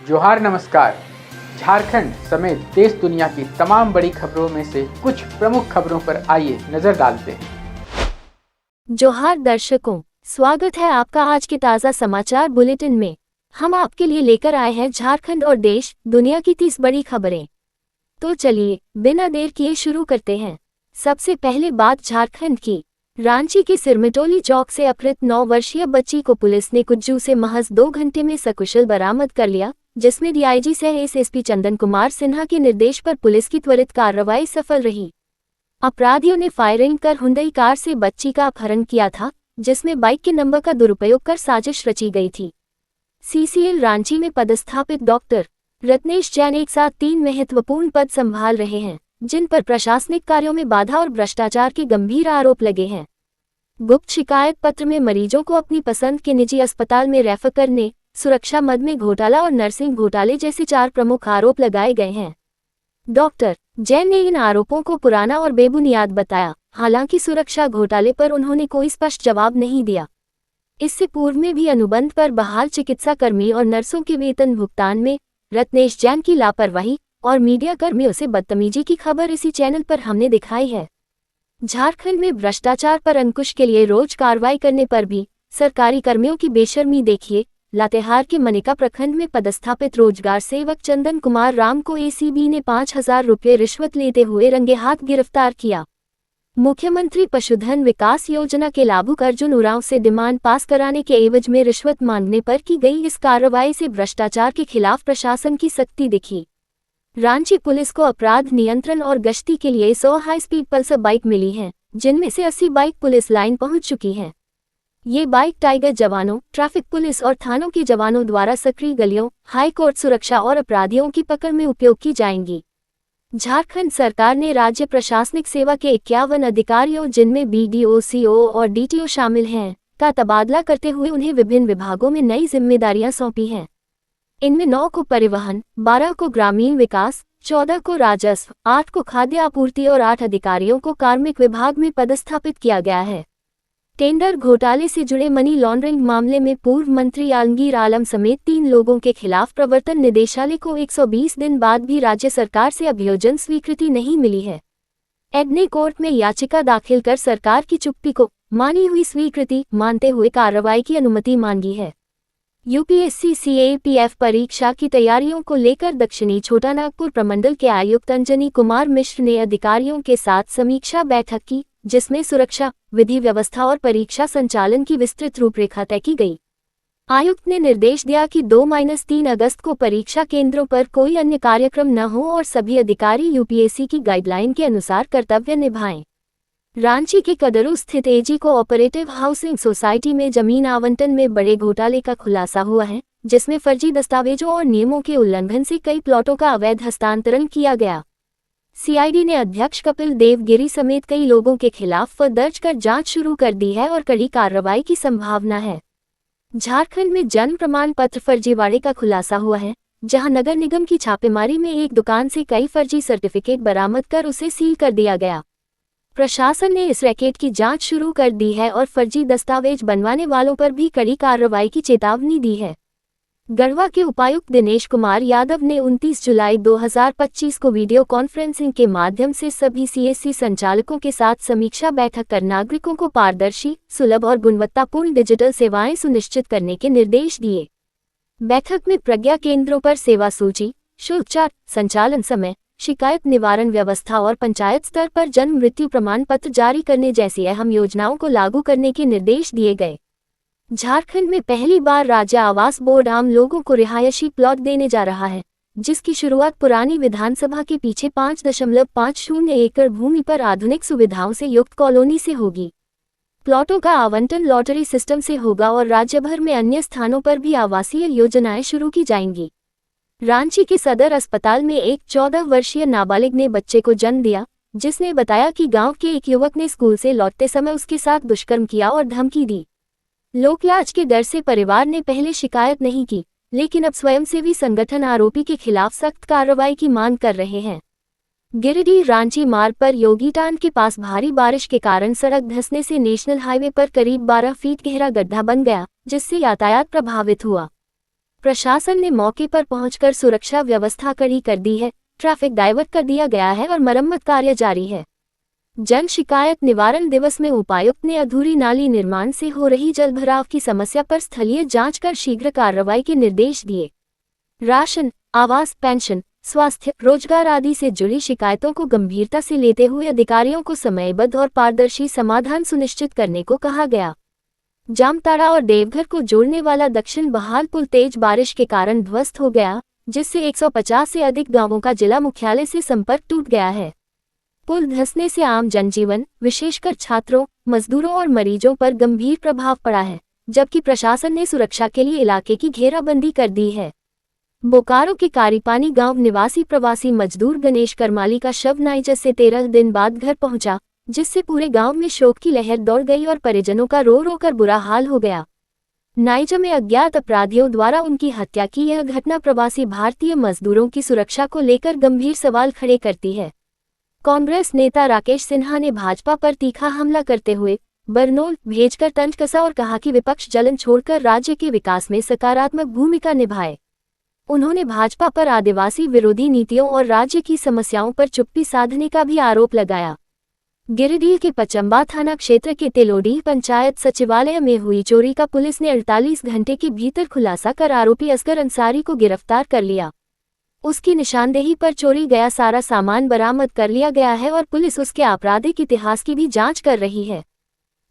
जोहार नमस्कार। झारखंड समेत देश दुनिया की तमाम बड़ी खबरों में से कुछ प्रमुख खबरों पर आइए नजर डालते हैं। जोहार दर्शकों, स्वागत है आपका आज के ताज़ा समाचार बुलेटिन में। हम आपके लिए लेकर आए हैं झारखंड और देश दुनिया की 30 बड़ी खबरें। तो चलिए बिना देर किए शुरू करते हैं। सबसे पहले बात झारखंड की। रांची के सिरमिटोली चौक से अपहृत 9 वर्षीय बच्ची को पुलिस ने कुज्जू से महज 2 घंटे में सकुशल बरामद कर लिया, जिसमें डीआईजी सह एसएसपी चंदन कुमार सिन्हा के निर्देश पर पुलिस की त्वरित कार्रवाई सफल रही। अपराधियों ने फायरिंग कर हुंडई कार से बच्ची का अपहरण किया था, जिसमें बाइक के नंबर का दुरुपयोग कर साजिश रची गई थी। सीसीएल रांची में पदस्थापित डॉक्टर रत्नेश जैन एक साथ 3 महत्वपूर्ण पद संभाल रहे हैं, जिन पर प्रशासनिक कार्यों में बाधा और भ्रष्टाचार के गंभीर आरोप लगे हैं। गुप्त शिकायत पत्र में मरीजों को अपनी पसंद के निजी अस्पताल में रेफर करने, सुरक्षा मद में घोटाला और नर्सिंग घोटाले जैसे 4 प्रमुख आरोप लगाए गए हैं। डॉक्टर जैन ने इन आरोपों को पुराना और बेबुनियाद बताया। हालांकि सुरक्षा घोटाले पर उन्होंने कोई स्पष्ट जवाब नहीं दिया। इससे पूर्व में भी अनुबंध पर बहाल चिकित्सा कर्मी और नर्सों के वेतन भुगतान में रत्नेश जैन की लापरवाही और मीडिया कर्मियों से बदतमीजी की खबर इसी चैनल पर हमने दिखाई है। झारखंड में भ्रष्टाचार पर अंकुश के लिए रोज कार्रवाई करने पर भी सरकारी कर्मियों की बेशर्मी देखिए। लातेहार के मनिका प्रखंड में पदस्थापित रोजगार सेवक चंदन कुमार राम को एसीबी ने 5,000 रुपये रिश्वत लेते हुए रंगे हाथ गिरफ्तार किया। मुख्यमंत्री पशुधन विकास योजना के लाभुक अर्जुन उरांव से डिमांड पास कराने के एवज में रिश्वत मांगने पर की गई इस कार्रवाई से भ्रष्टाचार के खिलाफ प्रशासन की सख्ती दिखी। रांची पुलिस को अपराध नियंत्रण और गश्ती के लिए 100 हाई स्पीड पल्सर बाइक मिली हैं, जिनमें से 80 बाइक पुलिस लाइन पहुंच चुकी हैं। ये बाइक टाइगर जवानों, ट्रैफिक पुलिस और थानों के जवानों द्वारा सक्रिय गलियों, हाई कोर्ट सुरक्षा और अपराधियों की पकड़ में उपयोग की जाएंगी। झारखंड सरकार ने राज्य प्रशासनिक सेवा के 51 अधिकारियों, जिनमें बीडीओ, सीओ और डीटीओ शामिल हैं, का तबादला करते हुए उन्हें विभिन्न विभागों में नई जिम्मेदारियां सौंपी हैं। इनमें 9 को परिवहन, 12 को ग्रामीण विकास, 14 को राजस्व, 8 को खाद्य आपूर्ति और 8 अधिकारियों को कार्मिक विभाग में पदस्थापित किया गया है। टेंडर घोटाले से जुड़े मनी लॉन्ड्रिंग मामले में पूर्व मंत्री आलमगीर आलम समेत 3 लोगों के खिलाफ प्रवर्तन निदेशालय को 120 दिन बाद भी राज्य सरकार से अभियोजन स्वीकृति नहीं मिली है। एड ने कोर्ट में याचिका दाखिल कर सरकार की चुप्पी को मानी हुई स्वीकृति मानते हुए कार्रवाई की अनुमति मांगी है। यूपीएससी सीएपीएफ परीक्षा की तैयारियों को लेकर दक्षिणी छोटानागपुर प्रमंडल के आयुक्त अंजनी कुमार मिश्र ने अधिकारियों के साथ समीक्षा बैठक की, जिसमें सुरक्षा, विधि व्यवस्था और परीक्षा संचालन की विस्तृत रूपरेखा तय की गई। आयुक्त ने निर्देश दिया कि 2-3 अगस्त को परीक्षा केंद्रों पर कोई अन्य कार्यक्रम न हो और सभी अधिकारी यूपीएससी की गाइडलाइन के अनुसार कर्तव्य निभाएं। रांची के कदरू स्थित एजी कोऑपरेटिव हाउसिंग सोसाइटी में जमीन आवंटन में बड़े घोटाले का खुलासा हुआ है, जिसमें फर्जी दस्तावेजों और नियमों के उल्लंघन से कई प्लॉटों का अवैध हस्तांतरण किया गया। सीआईडी ने अध्यक्ष कपिल देवगिरी समेत कई लोगों के खिलाफ दर्ज कर जांच शुरू कर दी है और कड़ी कार्रवाई की संभावना है। झारखंड में जन्म प्रमाण पत्र फर्जीवाड़े का खुलासा हुआ है, जहां नगर निगम की छापेमारी में एक दुकान से कई फर्जी सर्टिफिकेट बरामद कर उसे सील कर दिया गया। प्रशासन ने इस रैकेट की जांच शुरू कर दी है और फर्जी दस्तावेज बनवाने वालों पर भी कड़ी कार्रवाई की चेतावनी दी है। गढ़वा के उपायुक्त दिनेश कुमार यादव ने 29 जुलाई 2025 को वीडियो कॉन्फ्रेंसिंग के माध्यम से सभी सीएससी संचालकों के साथ समीक्षा बैठक कर नागरिकों को पारदर्शी, सुलभ और गुणवत्तापूर्ण डिजिटल सेवाएं सुनिश्चित करने के निर्देश दिए। बैठक में प्रज्ञा केंद्रों पर सेवा सूची, शुल्क चार्ट, संचालन समय, शिकायत निवारण व्यवस्था और पंचायत स्तर पर जन्म मृत्यु प्रमाण पत्र जारी करने जैसी अहम योजनाओं को लागू करने के निर्देश दिए गए। झारखंड में पहली बार राज्य आवास बोर्ड आम लोगों को रिहायशी प्लॉट देने जा रहा है, जिसकी शुरुआत पुरानी विधानसभा के पीछे 5.50 एकड़ भूमि पर आधुनिक सुविधाओं से युक्त कॉलोनी से होगी। प्लॉटों का आवंटन लॉटरी सिस्टम से होगा और राज्य भर में अन्य स्थानों पर भी आवासीय योजनाएं शुरू की जाएंगी। रांची के सदर अस्पताल में एक 14 वर्षीय नाबालिग ने बच्चे को जन्म दिया, जिसने बताया कि गांव के एक युवक ने स्कूल से लौटते समय उसके साथ दुष्कर्म किया और धमकी दी। लोकलाज के डर से परिवार ने पहले शिकायत नहीं की, लेकिन अब स्वयंसेवी संगठन आरोपी के खिलाफ सख्त कार्रवाई की मांग कर रहे हैं। गिरिडीह रांची मार्ग पर योगीटान के पास भारी बारिश के कारण सड़क धंसने से नेशनल हाईवे पर करीब 12 फीट गहरा गड्ढा बन गया, जिससे यातायात प्रभावित हुआ। प्रशासन ने मौके पर पहुंचकर सुरक्षा व्यवस्था कड़ी कर दी है, ट्रैफिक डाइवर्ट कर दिया गया है और मरम्मत कार्य जारी है। जन शिकायत निवारण दिवस में उपायुक्त ने अधूरी नाली निर्माण से हो रही जलभराव की समस्या पर स्थलीय जांच कर शीघ्र कार्रवाई के निर्देश दिए। राशन, आवास, पेंशन, स्वास्थ्य, रोजगार आदि से जुड़ी शिकायतों को गंभीरता से लेते हुए अधिकारियों को समयबद्ध और पारदर्शी समाधान सुनिश्चित करने को कहा गया। जामताड़ा और देवघर को जोड़ने वाला दक्षिण बहाल पुल तेज बारिश के कारण ध्वस्त हो गया, जिससे 150 से अधिक गांवों का जिला मुख्यालय से संपर्क टूट गया है। पुल धंसने से आम जनजीवन, विशेषकर छात्रों, मजदूरों और मरीजों पर गंभीर प्रभाव पड़ा है, जबकि प्रशासन ने सुरक्षा के लिए इलाके की घेराबंदी कर दी है। बोकारो के कारीपानी गांव निवासी प्रवासी मजदूर गणेश करमाली का शव नाइजर से 13 दिन बाद घर पहुंचा, जिससे पूरे गांव में शोक की लहर दौड़ गई और परिजनों का रो रो कर बुरा हाल हो गया। नाइजर में अज्ञात अपराधियों द्वारा उनकी हत्या की यह घटना प्रवासी भारतीय मजदूरों की सुरक्षा को लेकर गंभीर सवाल खड़े करती है। कांग्रेस नेता राकेश सिन्हा ने भाजपा पर तीखा हमला करते हुए बरनौल भेजकर तंज कसा और कहा कि विपक्ष जलन छोड़कर राज्य के विकास में सकारात्मक भूमिका निभाए। उन्होंने भाजपा पर आदिवासी विरोधी नीतियों और राज्य की समस्याओं पर चुप्पी साधने का भी आरोप लगाया। गिरिडीह के पचम्बा थाना क्षेत्र के तेलोडीह पंचायत सचिवालय में हुई चोरी का पुलिस ने 48 घंटे के भीतर खुलासा कर आरोपी असगर अंसारी को गिरफ्तार कर लिया। उसकी निशानदेही पर चोरी गया सारा सामान बरामद कर लिया गया है और पुलिस उसके आपराधिक इतिहास की भी जांच कर रही है।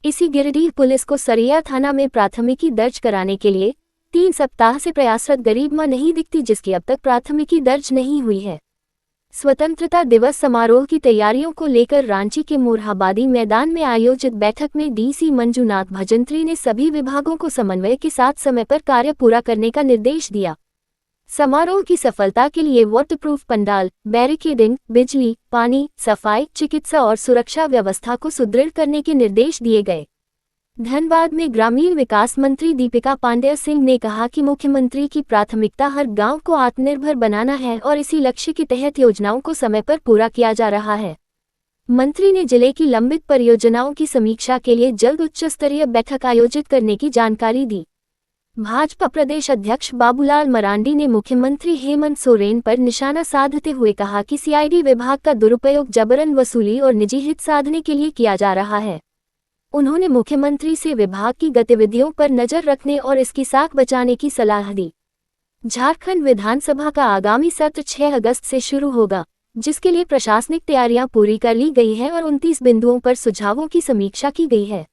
इसी गिरिडीह पुलिस को सरिया थाना में प्राथमिकी दर्ज कराने के लिए 3 सप्ताह से प्रयासरत गरीब मां नहीं दिखती, जिसकी अब तक प्राथमिकी दर्ज नहीं हुई है। स्वतंत्रता दिवस समारोह की तैयारियों को लेकर रांची के मोरहाबादी मैदान में आयोजित बैठक में डीसी मंजूनाथ भजंत्री ने सभी विभागों को समन्वय के साथ समय पर कार्य पूरा करने का निर्देश दिया। समारोह की सफलता के लिए वाटरप्रूफ पंडाल, बैरिकेडिंग, बिजली, पानी, सफाई, चिकित्सा और सुरक्षा व्यवस्था को सुदृढ़ करने के निर्देश दिए गए। धनबाद में ग्रामीण विकास मंत्री दीपिका पांडेय सिंह ने कहा कि मुख्यमंत्री की प्राथमिकता हर गांव को आत्मनिर्भर बनाना है और इसी लक्ष्य के तहत योजनाओं को समय पर पूरा किया जा रहा है। मंत्री ने जिले की लंबित परियोजनाओं की समीक्षा के लिए जल्द उच्च स्तरीय बैठक आयोजित करने की जानकारी दी। भाजपा प्रदेश अध्यक्ष बाबूलाल मरांडी ने मुख्यमंत्री हेमंत सोरेन पर निशाना साधते हुए कहा कि सीआईडी विभाग का दुरुपयोग जबरन वसूली और निजी हित साधने के लिए किया जा रहा है। उन्होंने मुख्यमंत्री से विभाग की गतिविधियों पर नजर रखने और इसकी साख बचाने की सलाह दी। झारखंड विधानसभा का आगामी सत्र 6 अगस्त से शुरू होगा, जिसके लिए प्रशासनिक तैयारियां पूरी कर ली गई है और 29 बिंदुओं पर सुझावों की समीक्षा की गई है।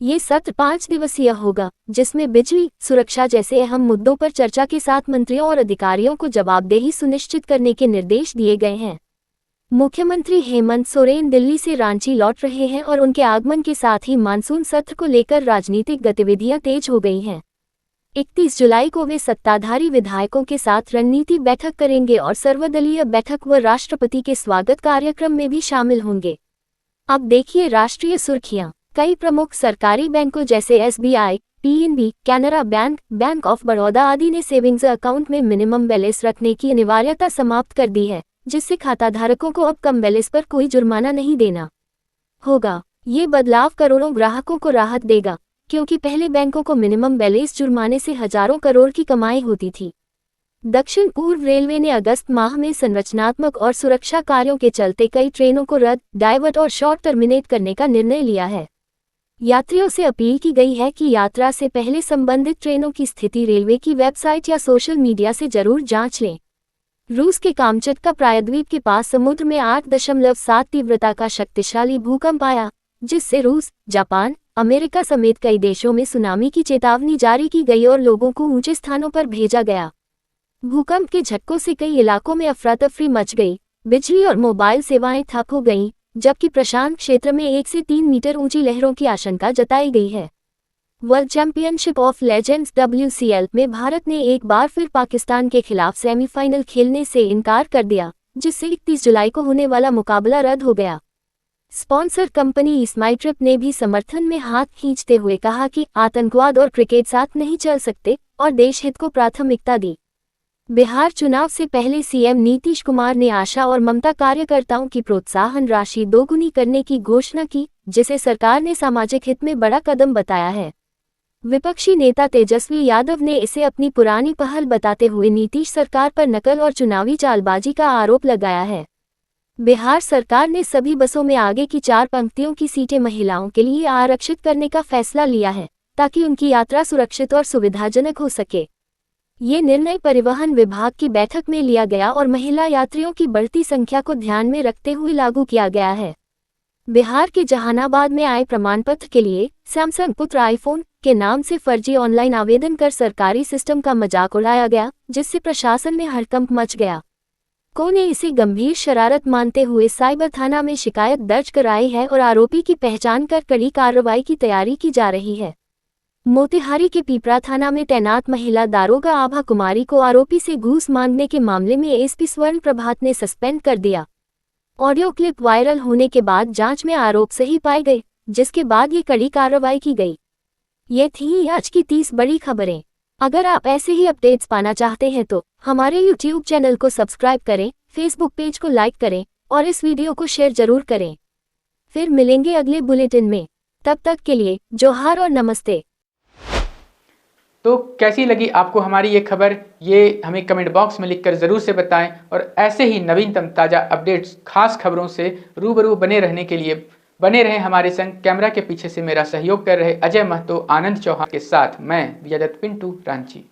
ये सत्र 5 दिवसीय होगा, जिसमें बिजली, सुरक्षा जैसे अहम मुद्दों पर चर्चा के साथ मंत्रियों और अधिकारियों को जवाबदेही सुनिश्चित करने के निर्देश दिए गए हैं। मुख्यमंत्री हेमंत सोरेन दिल्ली से रांची लौट रहे हैं और उनके आगमन के साथ ही मानसून सत्र को लेकर राजनीतिक गतिविधियां तेज हो गई हैं। 31 जुलाई को वे सत्ताधारी विधायकों के साथ रणनीति बैठक करेंगे और सर्वदलीय बैठक व राष्ट्रपति के स्वागत कार्यक्रम में भी शामिल होंगे। अब देखिए राष्ट्रीय सुर्खियां। कई प्रमुख सरकारी बैंकों जैसे SBI, PNB, Canara bank, bank of Baroda आदि ने सेविंग्स अकाउंट में मिनिमम बैलेंस रखने की अनिवार्यता समाप्त कर दी है, जिससे खाताधारकों को अब कम बैलेंस पर कोई जुर्माना नहीं देना होगा। ये बदलाव करोड़ों ग्राहकों को राहत देगा, क्योंकि पहले बैंकों को मिनिमम बैलेंस जुर्माने से हजारों करोड़ की कमाई होती थी। दक्षिण पूर्व रेलवे ने अगस्त माह में संरचनात्मक और सुरक्षा कार्यों के चलते कई ट्रेनों को रद्द, डाइवर्ट और शॉर्ट टर्मिनेट करने का निर्णय लिया है। यात्रियों से अपील की गई है कि यात्रा से पहले संबंधित ट्रेनों की स्थिति रेलवे की वेबसाइट या सोशल मीडिया से जरूर जांच लें। रूस के कामचटका प्रायद्वीप के पास समुद्र में 8.7 तीव्रता का शक्तिशाली भूकंप आया, जिससे रूस, जापान, अमेरिका समेत कई देशों में सुनामी की चेतावनी जारी की गई और लोगों को ऊंचे स्थानों पर भेजा गया। भूकंप के झटकों से कई इलाकों में अफरा-तफरी मच गई, बिजली और मोबाइल सेवाएं ठप हो गईं, जबकि प्रशांत क्षेत्र में 1 से 3 मीटर ऊंची लहरों की आशंका जताई गई है। World championship of legends WCL में भारत ने एक बार फिर पाकिस्तान के खिलाफ सेमीफाइनल खेलने से इनकार कर दिया, जिससे 31 जुलाई को होने वाला मुकाबला रद्द हो गया। स्पॉन्सर कंपनी स्माइट्रिप ने भी समर्थन में हाथ खींचते हुए कहा कि आतंकवाद और क्रिकेट साथ नहीं चल सकते और देश हित को प्राथमिकता दी। बिहार चुनाव से पहले सीएम नीतीश कुमार ने आशा और ममता कार्यकर्ताओं की प्रोत्साहन राशि दोगुनी करने की घोषणा की, जिसे सरकार ने सामाजिक हित में बड़ा कदम बताया है। विपक्षी नेता तेजस्वी यादव ने इसे अपनी पुरानी पहल बताते हुए नीतीश सरकार पर नकल और चुनावी चालबाजी का आरोप लगाया है। बिहार सरकार ने सभी बसों में आगे की 4 पंक्तियों की सीटें महिलाओं के लिए आरक्षित करने का फैसला लिया है, ताकि उनकी यात्रा सुरक्षित और सुविधाजनक हो सके। ये निर्णय परिवहन विभाग की बैठक में लिया गया और महिला यात्रियों की बढ़ती संख्या को ध्यान में रखते हुए लागू किया गया है। बिहार के जहानाबाद में आय प्रमाण पत्र के लिए सैमसंग पुत्र आईफोन के नाम से फर्जी ऑनलाइन आवेदन कर सरकारी सिस्टम का मजाक उड़ाया गया, जिससे प्रशासन में हड़कंप मच गया। को ने इसे गंभीर शरारत मानते हुए साइबर थाना में शिकायत दर्ज कराई है और आरोपी की पहचान कर कड़ी कार्रवाई की तैयारी की जा रही है। मोतिहारी के पीपरा थाना में तैनात महिला दारोगा आभा कुमारी को आरोपी से घूस मांगने के मामले में एसपी स्वर्ण प्रभात ने सस्पेंड कर दिया। ऑडियो क्लिप वायरल होने के बाद जांच में आरोप सही पाए गए, जिसके बाद ये कड़ी कार्रवाई की गई। ये थी आज की 30 बड़ी खबरें। अगर आप ऐसे ही अपडेट्स पाना चाहते हैं तो हमारे YouTube चैनल को सब्सक्राइब करें, Facebook पेज को लाइक करें और इस वीडियो को शेयर जरूर करें। फिर मिलेंगे अगले बुलेटिन में। तब तक के लिए जोहार और नमस्ते। तो कैसी लगी आपको हमारी ये खबर, ये हमें कमेंट बॉक्स में लिखकर ज़रूर से बताएं और ऐसे ही नवीनतम ताज़ा अपडेट्स, खास खबरों से रूबरू बने रहने के लिए बने रहें हमारे संग। कैमरा के पीछे से मेरा सहयोग कर रहे अजय महतो, आनंद चौहान के साथ मैं विजय दत्त पिंटू रांची।